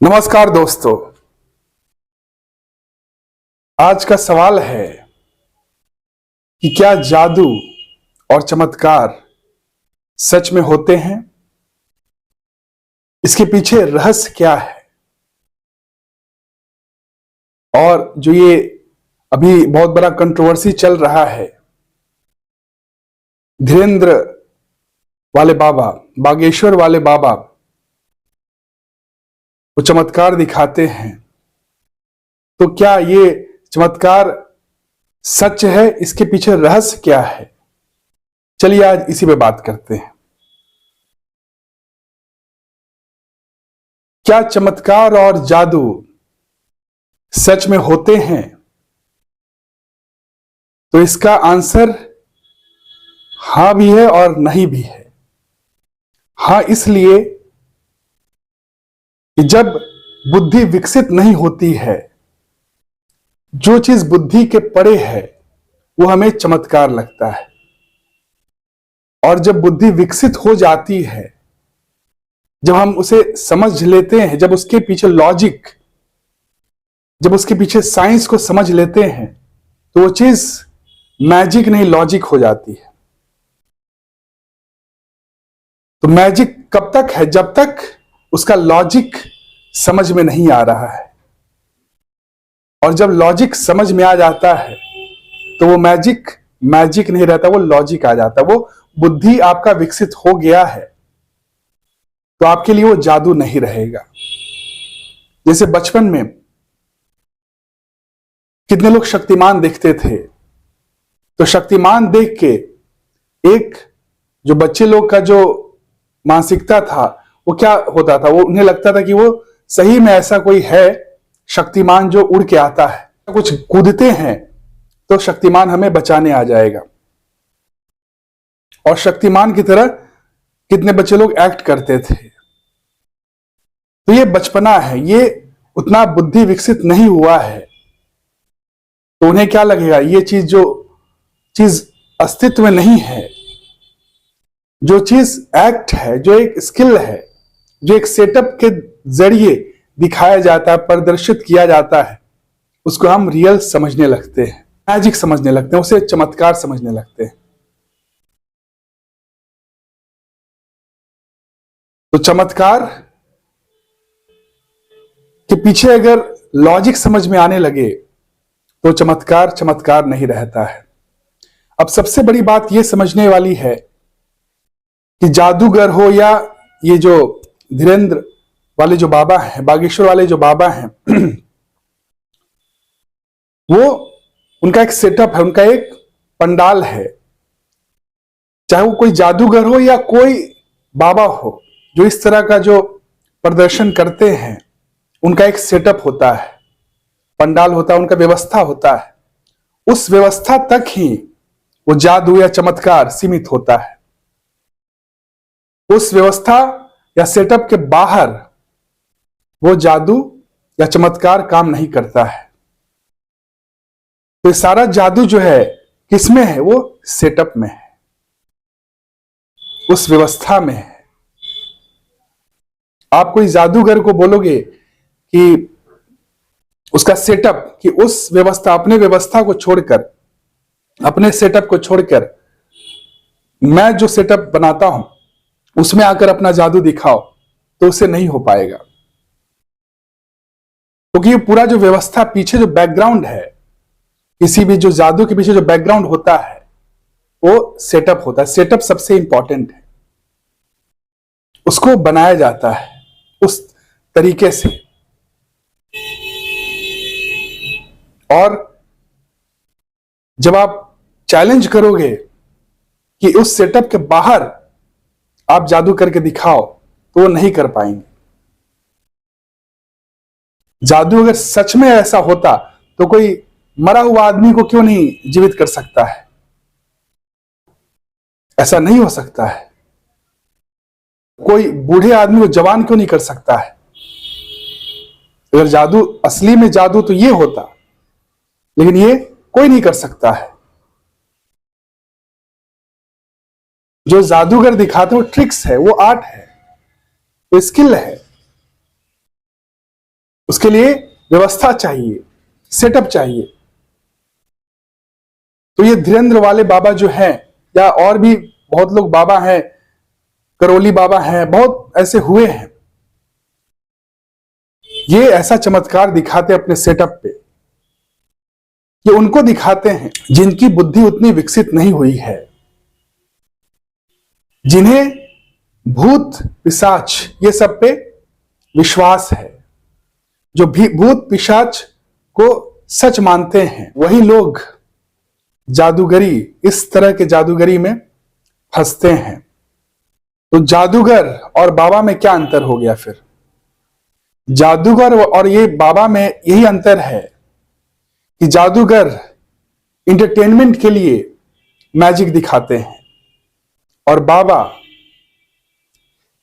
नमस्कार दोस्तों। आज का सवाल है कि क्या जादू और चमत्कार सच में होते हैं? इसके पीछे रहस्य क्या है? और जो ये अभी बहुत बड़ा कंट्रोवर्सी चल रहा है, धीरेन्द्र वाले बाबा, बागेश्वर वाले बाबा वो चमत्कार दिखाते हैं, तो क्या ये चमत्कार सच है? इसके पीछे रहस्य क्या है? चलिए आज इसी पे बात करते हैं। क्या चमत्कार और जादू सच में होते हैं? तो इसका आंसर हां भी है और नहीं भी है। हां इसलिए कि जब बुद्धि विकसित नहीं होती है, जो चीज बुद्धि के परे है वो हमें चमत्कार लगता है, और जब बुद्धि विकसित हो जाती है, जब हम उसे समझ लेते हैं, जब उसके पीछे लॉजिक, जब उसके पीछे साइंस को समझ लेते हैं, तो वो चीज मैजिक नहीं लॉजिक हो जाती है। तो मैजिक कब तक है? जब तक उसका लॉजिक समझ में नहीं आ रहा है, और जब लॉजिक समझ में आ जाता है तो वो मैजिक मैजिक नहीं रहता, वो लॉजिक आ जाता है। वो बुद्धि आपका विकसित हो गया है तो आपके लिए वो जादू नहीं रहेगा। जैसे बचपन में कितने लोग शक्तिमान देखते थे, तो शक्तिमान देख के एक जो बच्चे लोग का जो मानसिकता था वो क्या होता था, वो उन्हें लगता था कि वो सही में ऐसा कोई है शक्तिमान जो उड़ के आता है, कुछ कूदते हैं तो शक्तिमान हमें बचाने आ जाएगा। और शक्तिमान की तरह कितने बच्चे लोग एक्ट करते थे। तो ये बचपना है, ये उतना बुद्धि विकसित नहीं हुआ है, तो उन्हें क्या लगेगा, ये चीज जो चीज अस्तित्व में नहीं है, जो चीज एक्ट है, जो एक स्किल है, जो एक सेटअप के जरिए दिखाया जाता है, प्रदर्शित किया जाता है, उसको हम रियल समझने लगते हैं, मैजिक समझने लगते हैं, उसे चमत्कार समझने लगते हैं। तो चमत्कार के पीछे अगर लॉजिक समझ में आने लगे तो चमत्कार चमत्कार नहीं रहता है। अब सबसे बड़ी बात यह समझने वाली है कि जादूगर हो या ये जो धीरेन्द्र वाले जो बाबा हैं, बागेश्वर वाले जो बाबा हैं वो उनका एक सेटअप है, उनका एक पंडाल है। चाहे वो कोई जादूगर हो या कोई बाबा हो, जो इस तरह का जो प्रदर्शन करते हैं, उनका एक सेटअप होता है, पंडाल होता है, उनका व्यवस्था होता है। उस व्यवस्था तक ही वो जादू या चमत्कार सीमित होता है। उस व्यवस्था या सेटअप के बाहर वो जादू या चमत्कार काम नहीं करता है। तो सारा जादू जो है किसमें है? वो सेटअप में है, उस व्यवस्था में है। आप कोई जादूगर को बोलोगे कि उसका सेटअप, कि उस व्यवस्था, अपने व्यवस्था को छोड़कर, अपने सेटअप को छोड़कर मैं जो सेटअप बनाता हूं उसमें आकर अपना जादू दिखाओ, तो उसे नहीं हो पाएगा। क्योंकि ये पूरा जो व्यवस्था, पीछे जो बैकग्राउंड है, किसी भी जो जादू के पीछे जो बैकग्राउंड होता है वो सेटअप होता है। सेटअप सबसे इंपॉर्टेंट है, उसको बनाया जाता है उस तरीके से। और जब आप चैलेंज करोगे कि उस सेटअप के बाहर आप जादू करके दिखाओ, तो वो नहीं कर पाएंगे। जादू अगर सच में ऐसा होता तो कोई मरा हुआ आदमी को क्यों नहीं जीवित कर सकता है? ऐसा नहीं हो सकता है। कोई बूढ़े आदमी को जवान क्यों नहीं कर सकता है? अगर जादू असली में जादू तो ये होता, लेकिन ये कोई नहीं कर सकता है। जो जादूगर दिखाते हैं वो ट्रिक्स है, वो आर्ट है, वो स्किल है। उसके लिए व्यवस्था चाहिए, सेटअप चाहिए। तो ये धीरेन्द्र वाले बाबा जो हैं, या और भी बहुत लोग बाबा हैं, करोली बाबा हैं, बहुत ऐसे हुए हैं, ये ऐसा चमत्कार दिखाते अपने सेटअप पे। ये उनको दिखाते हैं जिनकी बुद्धि उतनी विकसित नहीं हुई है, जिन्हें भूत पिशाच ये सब पे विश्वास है, जो भी भूत पिशाच को सच मानते हैं, वही लोग जादूगरी, इस तरह के जादूगरी में फंसते हैं। तो जादूगर और बाबा में क्या अंतर हो गया फिर? जादूगर और ये बाबा में यही अंतर है कि जादूगर इंटरटेनमेंट के लिए मैजिक दिखाते हैं और बाबा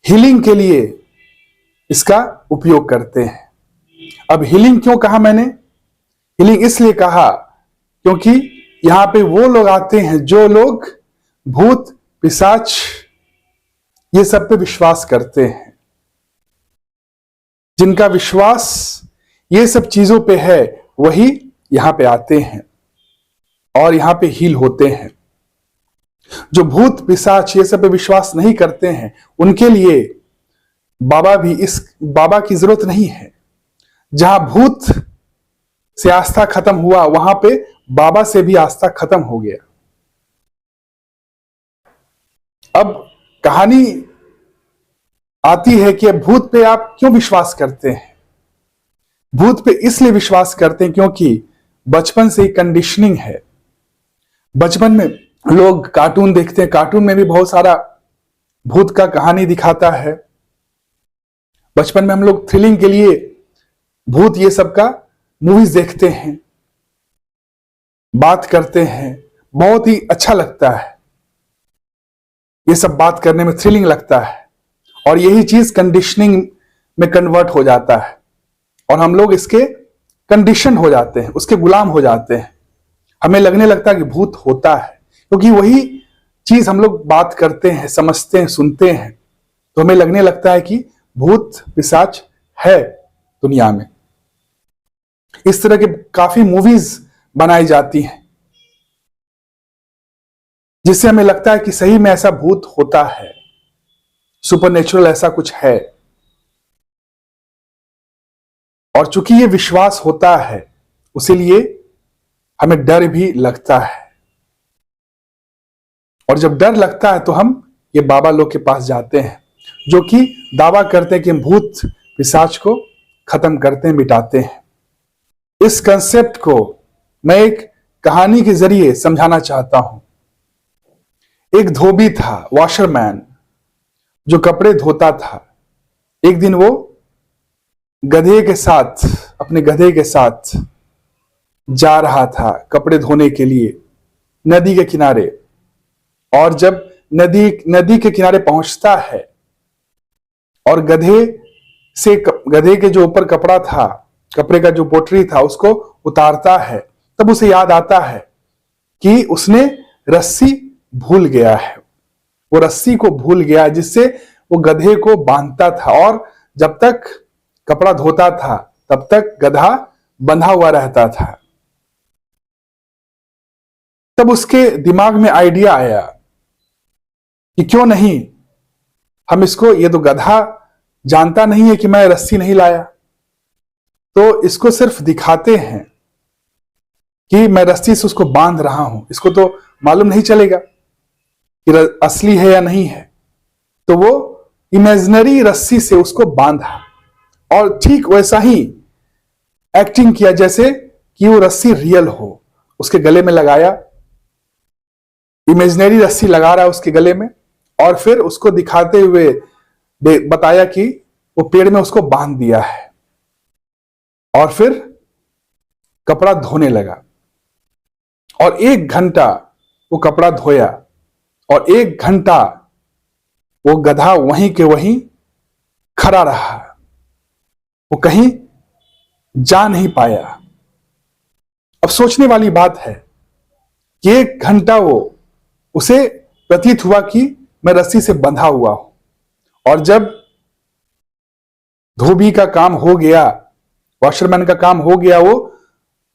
हीलिंग के लिए इसका उपयोग करते हैं। अब हीलिंग क्यों कहा मैंने? हीलिंग इसलिए कहा क्योंकि यहां पे वो लोग आते हैं जो लोग भूत पिशाच ये सब पे विश्वास करते हैं, जिनका विश्वास ये सब चीजों पे है, वही यहां पे आते हैं और यहां पे हील होते हैं। जो भूत पिशाच ये सब पे विश्वास नहीं करते हैं, उनके लिए बाबा की जरूरत नहीं है। जहां भूत से आस्था खत्म हुआ, वहां पे बाबा से भी आस्था खत्म हो गया। अब कहानी आती है कि भूत पे आप क्यों विश्वास करते हैं? भूत पे इसलिए विश्वास करते हैं क्योंकि बचपन से ही कंडीशनिंग है। बचपन में लोग कार्टून देखते हैं, कार्टून में भी बहुत सारा भूत का कहानी दिखाता है। बचपन में हम लोग थ्रिलिंग के लिए भूत ये सब का मूवीज देखते हैं, बात करते हैं, बहुत ही अच्छा लगता है। ये सब बात करने में थ्रिलिंग लगता है और यही चीज कंडीशनिंग में कन्वर्ट हो जाता है और हम लोग इसके कंडीशन हो जाते हैं, उसके गुलाम हो जाते हैं। हमें लगने लगता है कि भूत होता है, क्योंकि वही चीज हम लोग बात करते हैं, समझते हैं, सुनते हैं, तो हमें लगने लगता है कि भूत पिशाच है दुनिया में। इस तरह के काफी मूवीज बनाई जाती हैं जिससे हमें लगता है कि सही में ऐसा भूत होता है, सुपरनेचुरल ऐसा कुछ है। और चूंकि ये विश्वास होता है, उसीलिए हमें डर भी लगता है। और जब डर लगता है तो हम ये बाबा लोग के पास जाते हैं, जो कि दावा करते हैं कि हम भूत पिशाच को खत्म करते हैं, मिटाते हैं। इस कंसेप्ट को मैं एक कहानी के जरिए समझाना चाहता हूं। एक धोबी था, वॉशरमैन, जो कपड़े धोता था। एक दिन वो अपने गधे के साथ जा रहा था कपड़े धोने के लिए नदी के किनारे। और जब नदी के किनारे पहुंचता है और गधे के जो ऊपर कपड़ा था, कपड़े का जो पोटली था, उसको उतारता है, तब उसे याद आता है कि उसने रस्सी भूल गया है। वो रस्सी को भूल गया जिससे वो गधे को बांधता था, और जब तक कपड़ा धोता था तब तक गधा बंधा हुआ रहता था। तब उसके दिमाग में आइडिया आया कि क्यों नहीं हम इसको, ये तो गधा जानता नहीं है कि मैं रस्सी नहीं लाया, तो इसको सिर्फ दिखाते हैं कि मैं रस्सी से उसको बांध रहा हूं, इसको तो मालूम नहीं चलेगा कि असली है या नहीं है। तो वो इमेजिनरी रस्सी से उसको बांधा और ठीक वैसा ही एक्टिंग किया जैसे कि वो रस्सी रियल हो। उसके गले में लगाया, इमेजिनरी रस्सी लगा रहा है उसके गले में, और फिर उसको दिखाते हुए बताया कि वो पेड़ में उसको बांध दिया है। और फिर कपड़ा धोने लगा और 1 घंटा वो कपड़ा धोया और 1 घंटा वो गधा वहीं के वहीं खड़ा रहा, वो कहीं जा नहीं पाया। अब सोचने वाली बात है कि 1 घंटा उसे प्रतीत हुआ कि मैं रस्सी से बंधा हुआ हूं, और जब धोबी का काम हो गया वॉशरमैन का काम हो गया, वो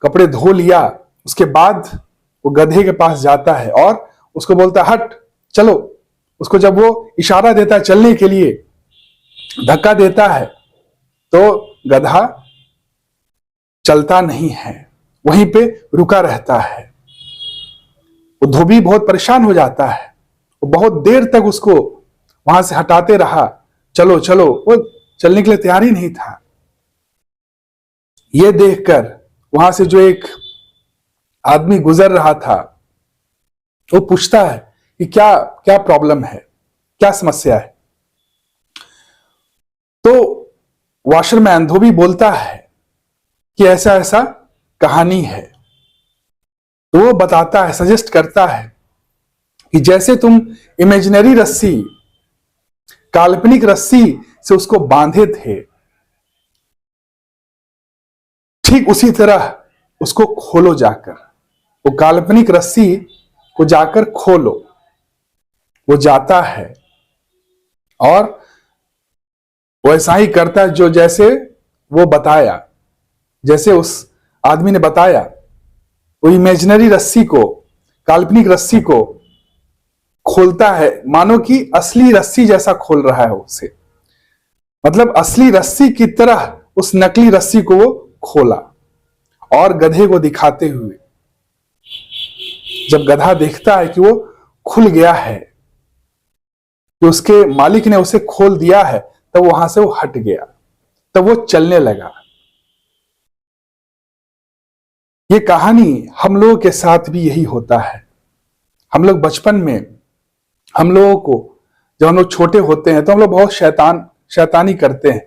कपड़े धो लिया, उसके बाद वो गधे के पास जाता है और उसको बोलता है हट चलो। उसको जब वो इशारा देता है चलने के लिए, धक्का देता है, तो गधा चलता नहीं है, वहीं पे रुका रहता है। वो धोबी बहुत परेशान हो जाता है, वो बहुत देर तक उसको वहां से हटाते रहा, चलो चलो, वो चलने के लिए तैयार ही नहीं था। ये देखकर वहां से जो एक आदमी गुजर रहा था, वो पूछता है कि क्या क्या प्रॉब्लम है, क्या समस्या है। तो वॉशरमैन धोबी बोलता है कि ऐसा ऐसा कहानी है। तो वो बताता है, सजेस्ट करता है कि जैसे तुम इमेजिनरी रस्सी, काल्पनिक रस्सी से उसको बांधे थे, ठीक उसी तरह उसको खोलो जाकर, वो काल्पनिक रस्सी को जाकर खोलो। वो जाता है और वैसा ही करता है जो जैसे वो बताया, जैसे उस आदमी ने बताया। वो इमेजिनरी रस्सी को, काल्पनिक रस्सी को खोलता है, मानो कि असली रस्सी जैसा खोल रहा है उसे, मतलब असली रस्सी की तरह उस नकली रस्सी को वो खोला और गधे को दिखाते हुए। जब गधा देखता है कि वो खुल गया है, कि उसके मालिक ने उसे खोल दिया है, तब वहां से वो हट गया, तब वो चलने लगा। ये कहानी हम लोगों के साथ भी यही होता है। हम लोग बचपन में, हम लोगों को जब हम लोग छोटे होते हैं तो हम लोग बहुत शैतानी करते हैं।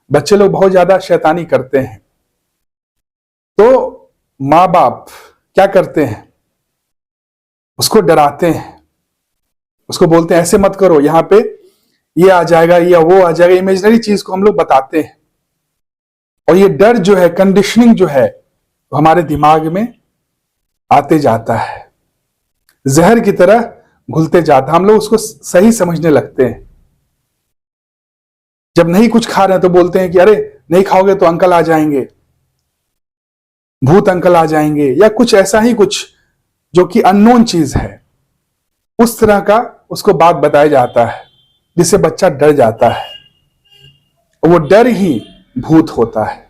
बच्चे लोग बहुत ज्यादा शैतानी करते हैं। तो माँ बाप क्या करते हैं, उसको डराते हैं, उसको बोलते हैं ऐसे मत करो, यहां पे ये आ जाएगा या वो आ जाएगा, इमेजिनरी चीज को हम लोग बताते हैं। और ये डर जो है, कंडीशनिंग जो है, वो हमारे दिमाग में आते जाता है, जहर की तरह घुलते जाता है। हम लोग उसको सही समझने लगते हैं। जब नहीं कुछ खा रहे हैं तो बोलते हैं कि अरे नहीं खाओगे तो अंकल आ जाएंगे, भूत अंकल आ जाएंगे, या कुछ ऐसा ही कुछ जो कि अननोन चीज है, उस तरह का उसको बात बताया जाता है, जिससे बच्चा डर जाता है। वो डर ही भूत होता है।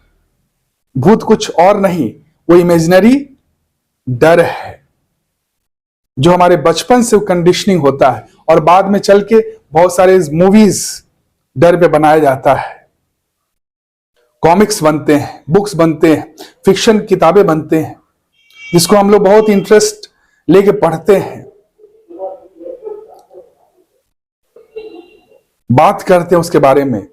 भूत कुछ और नहीं, वो इमेजिनरी डर है जो हमारे बचपन से कंडीशनिंग होता है, और बाद में चल के बहुत सारे मूवीज डर पे बनाया जाता है, कॉमिक्स बनते हैं, बुक्स बनते हैं, फिक्शन किताबें बनते हैं, जिसको हम लोग बहुत इंटरेस्ट लेके पढ़ते हैं, बात करते हैं उसके बारे में,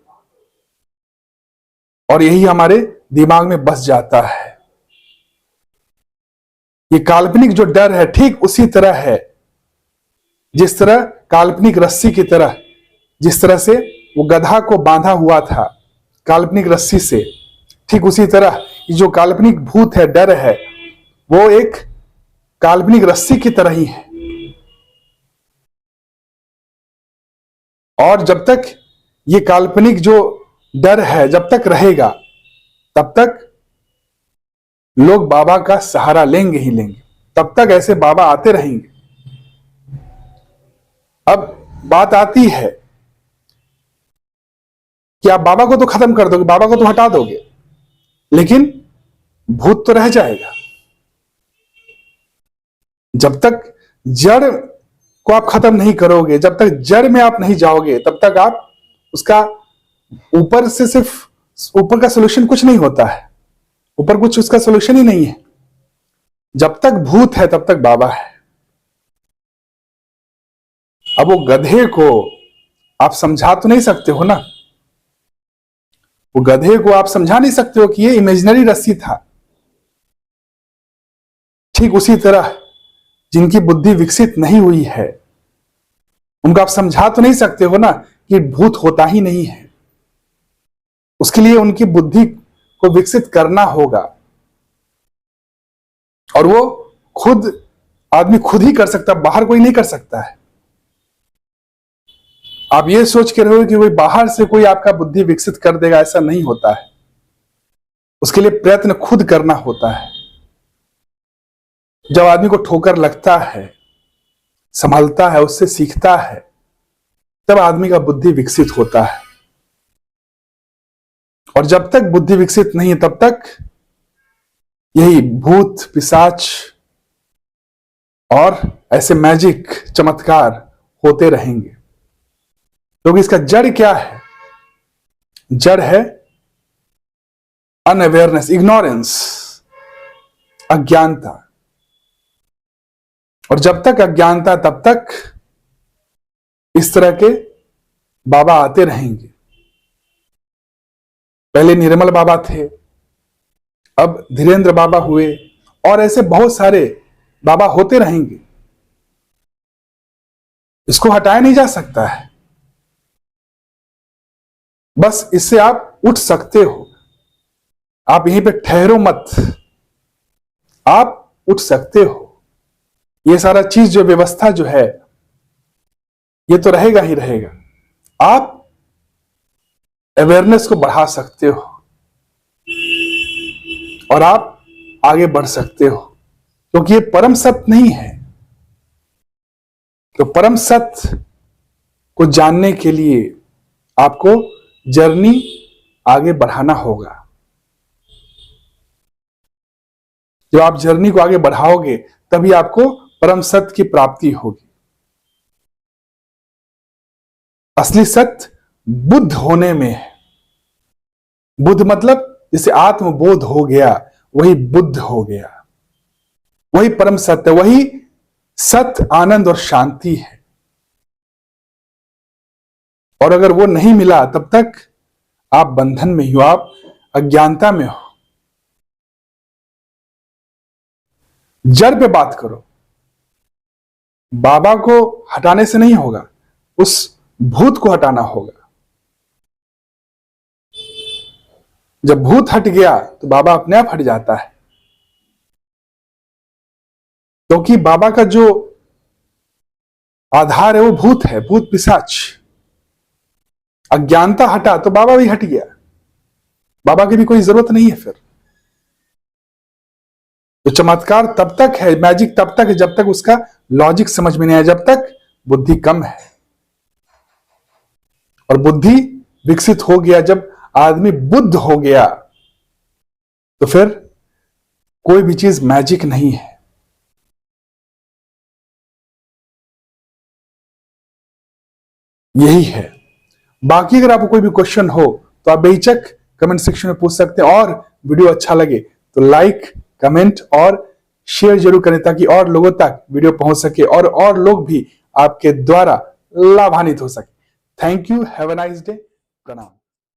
और यही हमारे दिमाग में बस जाता है। ये काल्पनिक जो डर है ठीक उसी तरह है, जिस तरह काल्पनिक रस्सी की तरह, जिस तरह से वो गधा को बांधा हुआ था काल्पनिक रस्सी से, ठीक उसी तरह जो काल्पनिक भूत है, डर है, वो एक काल्पनिक रस्सी की तरह ही है। और जब तक ये काल्पनिक जो डर है जब तक रहेगा, तब तक लोग बाबा का सहारा लेंगे ही लेंगे, तब तक ऐसे बाबा आते रहेंगे। अब बात आती है कि आप बाबा को तो खत्म कर दोगे, बाबा को तो हटा दोगे, लेकिन भूत तो रह जाएगा। जब तक जड़ को आप खत्म नहीं करोगे, जब तक जड़ में आप नहीं जाओगे, तब तक आप उसका ऊपर से सिर्फ ऊपर का सोल्यूशन कुछ नहीं होता है, ऊपर कुछ उसका सोल्यूशन ही नहीं है। जब तक भूत है तब तक बाबा है। अब वो गधे को आप समझा तो नहीं सकते हो ना, वो गधे को आप समझा नहीं सकते हो कि ये इमेजिनरी रस्सी था। ठीक उसी तरह जिनकी बुद्धि विकसित नहीं हुई है, उनको आप समझा तो नहीं सकते हो ना कि भूत होता ही नहीं है। उसके लिए उनकी बुद्धि को विकसित करना होगा, और वो खुद आदमी खुद ही कर सकता, बाहर कोई नहीं कर सकता है। आप ये सोच के रहो कि कोई बाहर से कोई आपका बुद्धि विकसित कर देगा, ऐसा नहीं होता है। उसके लिए प्रयत्न खुद करना होता है। जब आदमी को ठोकर लगता है, संभलता है, उससे सीखता है, तब आदमी का बुद्धि विकसित होता है। और जब तक बुद्धि विकसित नहीं है तब तक यही भूत पिशाच और ऐसे मैजिक चमत्कार होते रहेंगे। क्योंकि इसका जड़ क्या है? जड़ है अनअवेयरनेस, इग्नोरेंस, अज्ञानता। और जब तक अज्ञानता तब तक इस तरह के बाबा आते रहेंगे। पहले निर्मल बाबा थे, अब धीरेन्द्र बाबा हुए, और ऐसे बहुत सारे बाबा होते रहेंगे। इसको हटाया नहीं जा सकता है। बस इससे आप उठ सकते हो। आप यहीं पे ठहरो मत, आप उठ सकते हो। ये सारा चीज जो व्यवस्था जो है ये तो रहेगा ही रहेगा। आप अवेयरनेस को बढ़ा सकते हो और आप आगे बढ़ सकते हो, क्योंकि ये परम सत्य नहीं है। तो परम सत्य को जानने के लिए आपको जर्नी आगे बढ़ाना होगा। जब आप जर्नी को आगे बढ़ाओगे तभी आपको परम सत्य की प्राप्ति होगी। असली सत्य बुद्ध होने में है। बुद्ध मतलब जिसे आत्मबोध हो गया वही बुद्ध हो गया, वही परम सत्य, वही सत्य, आनंद और शांति है। और अगर वो नहीं मिला तब तक आप बंधन में हो, आप अज्ञानता में हो। जड़ पे बात करो। बाबा को हटाने से नहीं होगा, उस भूत को हटाना होगा। जब भूत हट गया तो बाबा अपने आप हट जाता है, क्योंकि बाबा का जो आधार है वो भूत है, भूत पिशाच। अज्ञानता हटा तो बाबा भी हट गया, बाबा की भी कोई जरूरत नहीं है। फिर तो चमत्कार तब तक है, मैजिक तब तक है जब तक उसका लॉजिक समझ में नहीं आया, जब तक बुद्धि कम है। और बुद्धि विकसित हो गया, जब आदमी बुद्ध हो गया तो फिर कोई भी चीज मैजिक नहीं है। यही है। बाकी अगर आपको कोई भी क्वेश्चन हो तो आप बेहिचक कमेंट सेक्शन में पूछ सकते हैं। और वीडियो अच्छा लगे तो लाइक, कमेंट और शेयर जरूर करें, ताकि और लोगों तक वीडियो पहुंच सके और लोग भी आपके द्वारा लाभान्वित हो सके। Thank you, have a nice day, प्रणाम।